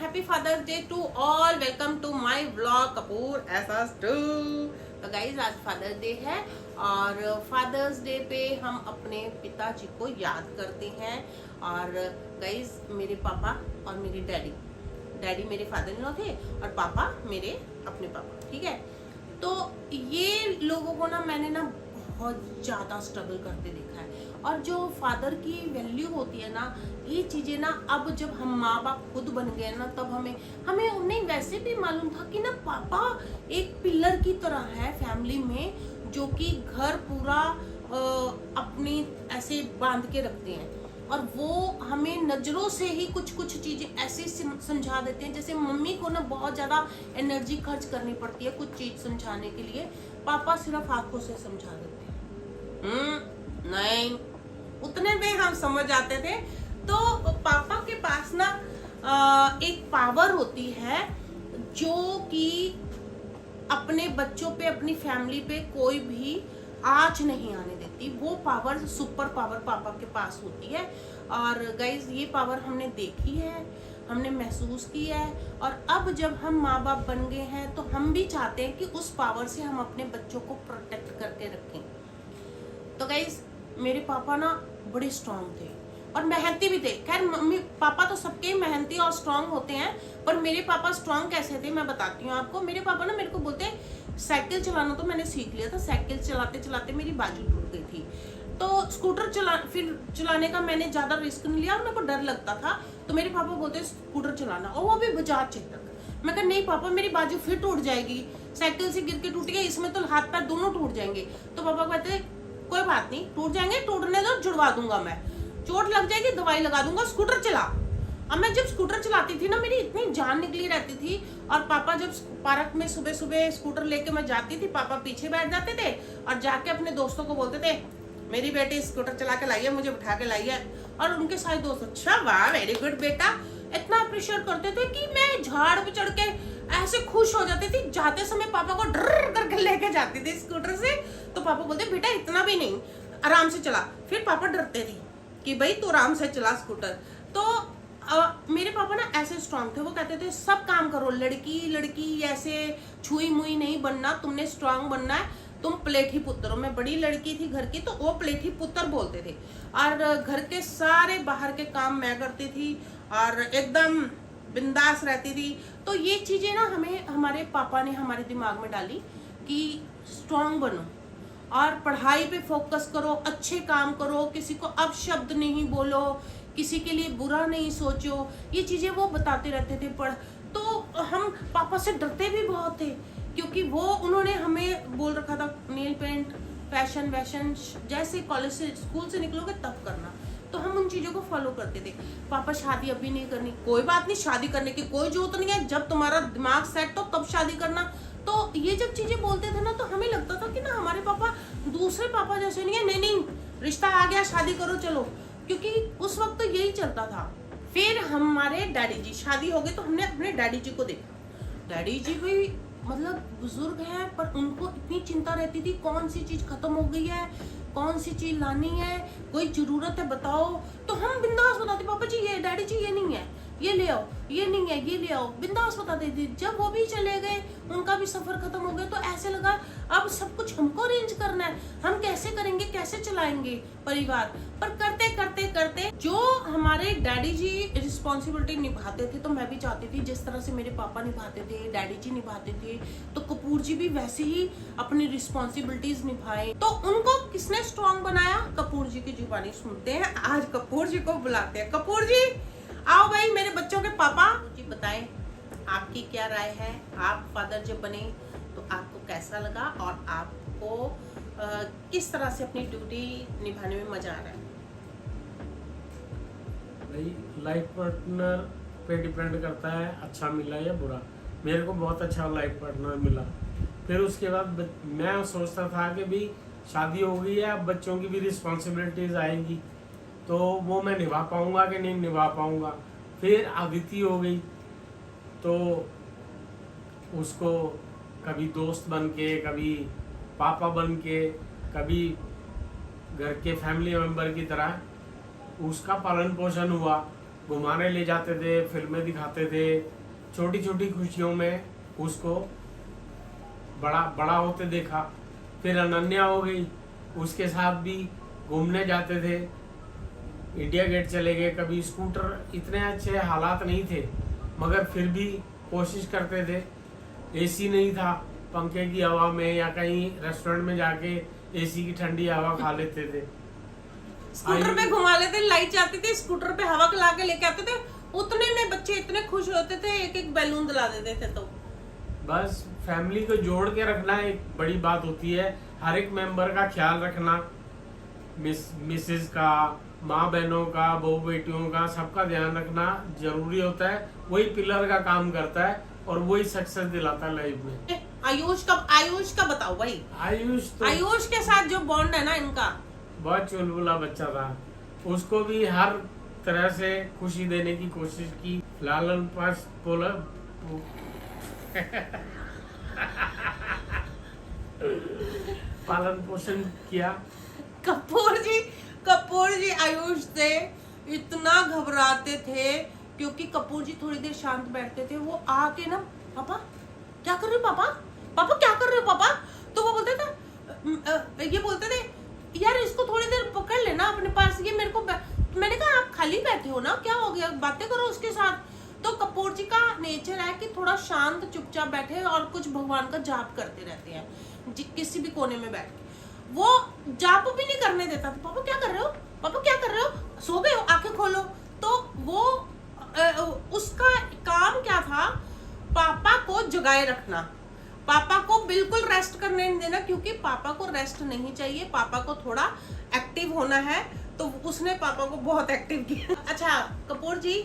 Happy Father's Day to all. Welcome to my vlog Kapoor SS2। तो guys आज fathers day है और fathers day पे हम अपने पिताजी को याद करते हैं। और गाइज मेरे पापा और मेरे डैडी मेरे फादर इन लॉ थे और पापा मेरे अपने पापा, ठीक है। तो ये लोगों को ना मैंने ना बहुत ज़्यादा स्ट्रगल करते देखा है। और जो फादर की वैल्यू होती है ना, ये चीज़ें ना अब जब हम माँ बाप खुद बन गए ना, तब हमें उन्हें वैसे भी मालूम था कि ना पापा एक पिलर की तरह है फैमिली में, जो कि घर पूरा अपनी ऐसे बांध के रखते हैं। और वो हमें नज़रों से ही कुछ कुछ चीज़ें ऐसे समझा देते हैं। जैसे मम्मी को ना बहुत ज़्यादा एनर्जी खर्च करनी पड़ती है कुछ चीज़ समझाने के लिए, पापा सिर्फ आंखों से समझा देते हैं। नहीं, उतने में हम समझ जाते थे। तो पापा के पास ना एक पावर होती है जो कि अपने बच्चों पे, अपनी फैमिली पे कोई भी आँच नहीं आने देती। वो पावर, सुपर पावर पापा के पास होती है। और गाइज ये पावर हमने देखी है, हमने महसूस की है। और अब जब हम माँ बाप बन गए हैं तो हम भी चाहते हैं कि उस पावर से हम अपने बच्चों को प्रोटेक्ट करके रखें। तो गाइज मेरे पापा ना बड़े स्ट्रांग थे और मेहनती भी थे। खैर मम्मी पापा तो सबके मेहनती और स्ट्रांग होते हैं, पर मेरे पापा स्ट्रांग कैसे थे मैं बताती हूँ आपको। मेरे पापा ना मेरे को बोलते, साइकिल चलाना तो मैंने सीख लिया था, साइकिल चलाते चलाते मेरी बाजू टूट गई थी। तो स्कूटर चलाने का मैंने ज़्यादा रिस्क नहीं लिया और मेरे को डर लगता था। तो मेरे पापा बोलते स्कूटर चलाना, और वो भी बजाज चेतक। मैं कहा नहीं पापा मेरी बाजू फिर टूट जाएगी, साइकिल से गिर के टूट गई, इसमें तो हाथ पैर दोनों टूट जाएंगे। तो पापा कहते कोई बात नहीं, टूट जाएंगे, टूटने दो, जुड़वा दूंगा मैं, चोट लग जाएगी दवाई लगा दूंगा, स्कूटर चला। अब मैं जब स्कूटर चलाती थी ना, मेरी इतनी जान निकली रहती थी। और पापा जब पार्क में सुबह सुबह स्कूटर लेके मैं जाती थी, पापा पीछे बैठ जाते थे और जाके अपने दोस्तों को बोलते थे मेरी बेटी स्कूटर चला के लाई है, मुझे बिठा के लाई है। और उनके सारे दोस्त अच्छा वाह वेरी गुड बेटा, इतना अप्रिशिएट करते थे कि मैं झाड़ पे चढ़ के ऐसे खुश हो जाती थी। जाते समय पापा को डर करके लेके जाती थी स्कूटर से। तो पापा बोलते बेटा इतना भी नहीं, आराम से चला। फिर पापा डरते थे कि भाई तू आराम से चला स्कूटर। तो मेरे पापा ना ऐसे स्ट्रांग थे, वो कहते थे सब काम करो, लड़की ऐसे छुई मुई नहीं बनना, तुमने स्ट्रांग बनना है, तुम प्लेठी पुत्र हो। मैं बड़ी लड़की थी घर की, तो वो प्लेठी पुत्र बोलते थे। और घर के सारे बाहर के काम मैं करती थी और एकदम बिंदास रहती थी। तो ये चीज़ें ना हमें हमारे पापा ने हमारे दिमाग में डाली कि स्ट्रांग बनो और पढ़ाई पे फोकस करो, अच्छे काम करो, किसी को अपशब्द नहीं बोलो, किसी के लिए बुरा नहीं सोचो। ये चीज़ें वो बताते रहते थे। तो हम पापा से डरते भी बहुत थे, क्योंकि वो उन्होंने हमें बोल रखा था नेल पेंट फैशन वैशन जैसे कॉलेज से स्कूल से निकलोगे तब करना। तो हम उन चीज़ों को फॉलो करते थे। पापा शादी अभी नहीं करनी, कोई बात नहीं, शादी करने की कोई जरूरत नहीं है, जब तुम्हारा दिमाग सेट हो तब शादी करना। तो ये जब चीज़ें बोलते थे ना, तो हमें लगता था कि ना हमारे पापा दूसरे पापा जैसे नहीं है, नहीं रिश्ता आ गया शादी करो चलो, क्योंकि उस वक्त तो यही चलता था। फिर हमारे डैडी जी शादी हो गई, तो हमने अपने डैडी जी को देखा। डैडी जी भी मतलब बुजुर्ग हैं, पर उनको इतनी चिंता रहती थी कौन सी चीज़ खत्म हो गई है, कौन सी चीज़ लानी है, कोई ज़रूरत है बताओ। तो हम बिंदास बताते पापा जी ये, डैडी जी ये नहीं है, ये ले आओ, ये नहीं है ये ले आओ, बिंदास बताते थे। जब वो भी चले गए, उनका भी सफ़र खत्म हो गया, तो ऐसे लगा अब सब कुछ हमको अरेंज करना है, हम कैसे करेंगे, कैसे चलाएंगे परिवार। पर करते करते करते जो हमारे डैडी जी रिस्पॉन्सिबिलिटी निभाते थे, तो मैं भी चाहती थी जिस तरह से मेरे पापा निभाते थे, डैडी जी निभाते थे, तो कपूर जी भी वैसे ही अपनी रिस्पॉन्सिबिलिटीज निभाए। तो उनको किसने स्ट्रांग बनाया? कपूर जी की जुबानी सुनते हैं। आज कपूर जी को बुलाते हैं। कपूर जी आओ भाई, मेरे बच्चों के पापा जी बताएं आपकी क्या राय है। आप फादर जब बने तो आपको कैसा लगा और आपको किस तरह से अपनी ड्यूटी निभाने में मजा आ रहा है? भाई लाइफ पार्टनर पे डिपेंड करता है अच्छा मिला या बुरा। मेरे को बहुत अच्छा लाइफ पार्टनर मिला। फिर उसके बाद मैं सोचता था कि भी शादी हो गई है, अब बच्चों की भी रिस्पॉन्सिबिलिटीज आएंगी, तो वो मैं निभा पाऊंगा कि नहीं निभा पाऊंगा। फिर अदिति हो गई, तो उसको कभी दोस्त बन के, कभी पापा बन के, कभी घर के फैमिली मेंबर की तरह उसका पालन पोषण हुआ। घुमाने ले जाते थे, फिल्में दिखाते थे, छोटी छोटी खुशियों में उसको बड़ा बड़ा होते देखा। फिर अनन्या हो गई, उसके साथ भी घूमने जाते थे, इंडिया गेट चले गए। कभी स्कूटर, इतने अच्छे हालात नहीं थे मगर फिर भी कोशिश करते थे। एसी नहीं था, पंखे की हवा में या कहीं रेस्टोरेंट में जाके एसी की ठंडी हवा खा लेते थे। स्कूटर पे घुमा लेते, लाइट जाती थी, स्कूटर पे हवा ला के लेके आते थे। उतने में बच्चे इतने खुश होते थे, एक एक बैलून दिला देते थे। तो बस फैमिली को जोड़ के रखना एक बड़ी बात होती है। हर एक मेंबर का ख्याल रखना, मिसेस का, माँ बहनों का, बहू बेटियों का, सबका ध्यान रखना जरूरी होता है। वही पिलर का काम करता है और वही सक्सेस दिलाता है लाइफ में। आयुष का बताओ भाई। आयुष के साथ जो बॉन्ड है ना इनका, बहुत चुलबुला बच्चा था। उसको भी हर तरह से खुशी देने की कोशिश की, लालन पालन पोषण किया। कपूर जी आयुष से इतना घबराते थे क्योंकि कपूर जी थोड़ी देर शांत बैठते थे, वो आके ना, पापा क्या कर रहे हो, पापा क्या कर रहे हो पापा। तो वो बोलते थे, ये बोलते थे यार इसको थोड़ी देर पकड़ लेना अपने पास, ये मेरे को, मैंने कहा आप खाली बैठे हो ना, क्या हो गया, बातें करो उसके साथ। तो कपूर जी का नेचर है कि थोड़ा शांत चुपचाप बैठे और कुछ भगवान का जाप करते रहते हैं किसी भी कोने में बैठ के। वो जाप भी नहीं करने देता था। पापा क्या कर रहे हो, पापा क्या कर रहे हो, सो गए हो, आंखें खोलो। तो वो उसका काम क्या था, पापा को जगाए रखना, पापा को बिल्कुल रेस्ट करने नहीं देना, क्योंकि पापा को रेस्ट नहीं चाहिए, पापा को थोड़ा एक्टिव होना है। तो उसने पापा को बहुत एक्टिव किया। अच्छा कपूर जी,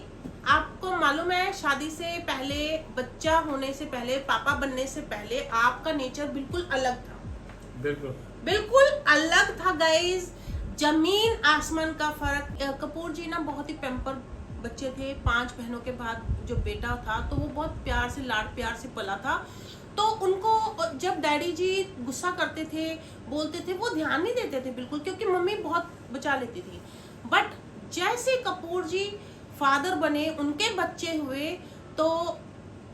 आपको मालूम है शादी से पहले, बच्चा होने से पहले, पापा बनने से पहले आपका नेचर बिल्कुल अलग था। बिल्कुल अलग था गाइस, जमीन आसमान का फर्क। कपूर जी ना बहुत ही पैम्पर बच्चे थे। 5 बहनों के बाद जो बेटा था तो वो बहुत प्यार से, लाड प्यार से पला था। तो उनको जब डैडी जी गुस्सा करते थे, बोलते थे, वो ध्यान नहीं देते थे बिल्कुल, क्योंकि मम्मी बहुत बचा लेती थी। बट जैसे कपूर जी फादर बने, उनके बच्चे हुए, तो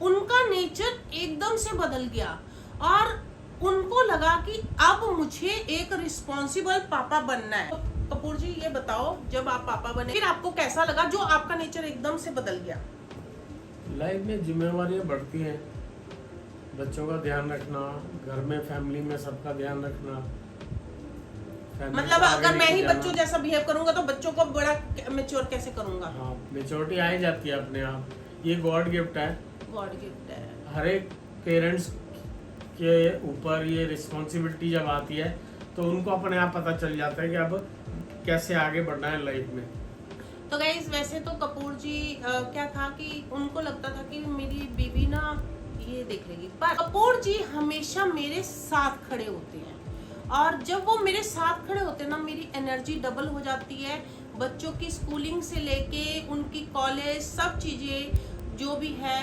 उनका नेचर एकदम से बदल गया और उनको लगा कि अब मुझे एक रिस्पॉन्सिबल पापा बनना है। तो कपूर जी ये बताओ, जब आप पापा बने फिर आपको कैसा लगा, जो आपका नेचर एकदम से बदल गया। लाइफ में जिम्मेवारियां बढ़ती हैं, बच्चों का ध्यान रखना, घर में फैमिली में सबका ध्यान रखना। मतलब अगर मैं ही बच्चों जैसा बिहेव करूंगा तो बच्चों को बड़ा मैच्योर कैसे करूंगा। हाँ, मैच्योरिटी आ ही जाती है अपने आप, ये गॉड गिफ्ट है। गॉड गिफ्ट है। हर एक पेरेंट्स के ऊपर ये रिस्पॉन्सिबिलिटी जब आती है तो उनको अपने आप पता चल जाता है कि अब कैसे आगे बढ़ना है लाइफ में। तो गाइस वैसे तो कपूर जी क्या था कि उनको लगता था कि मेरी बीवी ना ये देख लेगी, पर कपूर जी हमेशा मेरे साथ खड़े होते हैं और जब वो मेरे साथ खड़े होते हैं ना, मेरी एनर्जी डबल हो जाती है। बच्चों की स्कूलिंग से लेके उनकी कॉलेज, सब चीज़ें जो भी है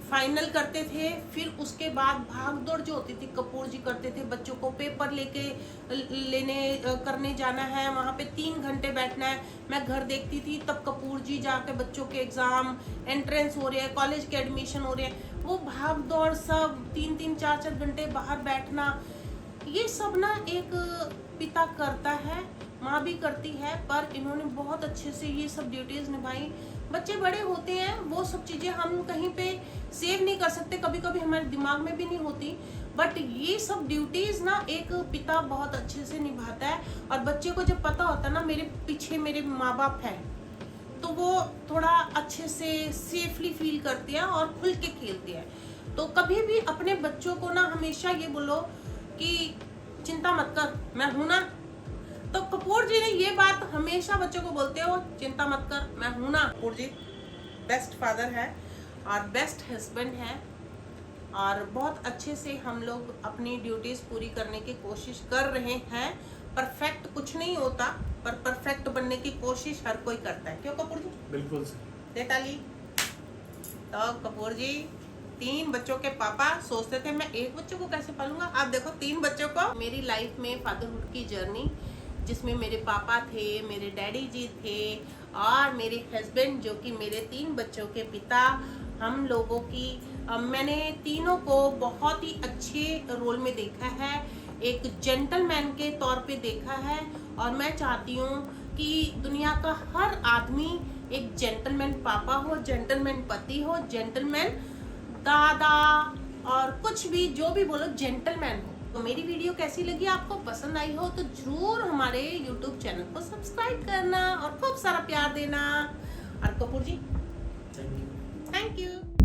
फाइनल करते थे। फिर उसके बाद भाग दौड़ जो होती थी कपूर जी करते थे, बच्चों को पेपर लेने करने जाना है, वहाँ पे 3 घंटे बैठना है। मैं घर देखती थी तब कपूर जी जाके बच्चों के एग्जाम, एंट्रेंस हो रहे हैं, कॉलेज के एडमिशन हो रहे हैं, वो भाग दौड़ सब 3-3, 4-4 घंटे बाहर बैठना, ये सब ना एक पिता करता है, माँ भी करती है, पर इन्होंने बहुत अच्छे से ये सब ड्यूटीज निभाई। बच्चे बड़े होते हैं, वो सब चीज़ें हम कहीं पे सेव नहीं कर सकते, कभी कभी हमारे दिमाग में भी नहीं होती, बट ये सब ड्यूटीज ना एक पिता बहुत अच्छे से निभाता है। और बच्चे को जब पता होता है ना मेरे पीछे मेरे माँ बाप है, तो वो थोड़ा अच्छे से सेफली फील करते हैं और खुल के खेलते हैं। तो कभी भी अपने बच्चों को ना हमेशा ये बोलो कि चिंता मत कर, मैं हूं ना। तो कपूर जी ने ये बात हमेशा बच्चों को बोलते हो, चिंता मत कर, मैं हूं ना। कपूर जी बेस्ट फादर है और बेस्ट हस्बैंड है और बहुत अच्छे से हम लोग अपनी ड्यूटीज पूरी करने की कोशिश कर रहे हैं। परफेक्ट कुछ नहीं होता, पर परफेक्ट बनने की कोशिश हर कोई करता है, क्यों कपूर जी? बिल्कुल दे ताली। तो कपूर जी 3 बच्चों के पापा, सोचते थे मैं एक बच्चों को कैसे पालूंगा, आप देखो 3 बच्चों को। मेरी लाइफ में फादरहुड की जर्नी जिसमें मेरे पापा थे, मेरे डैडी जी थे और मेरे हस्बैंड जो कि मेरे 3 बच्चों के पिता। हम लोगों की मैंने तीनों को बहुत ही अच्छे रोल में देखा है, एक जेंटलमैन के तौर पे देखा है। और मैं चाहती हूँ कि दुनिया का हर आदमी एक जेंटलमैन पापा हो, जेंटलमैन पति हो, जेंटलमैन दादा, और कुछ भी जो भी बोलो जेंटलमैन हो। तो मेरी वीडियो कैसी लगी, आपको पसंद आई हो तो जरूर हमारे YouTube चैनल को सब्सक्राइब करना और खूब सारा प्यार देना। और कपूर जी थैंक यू। Thank you.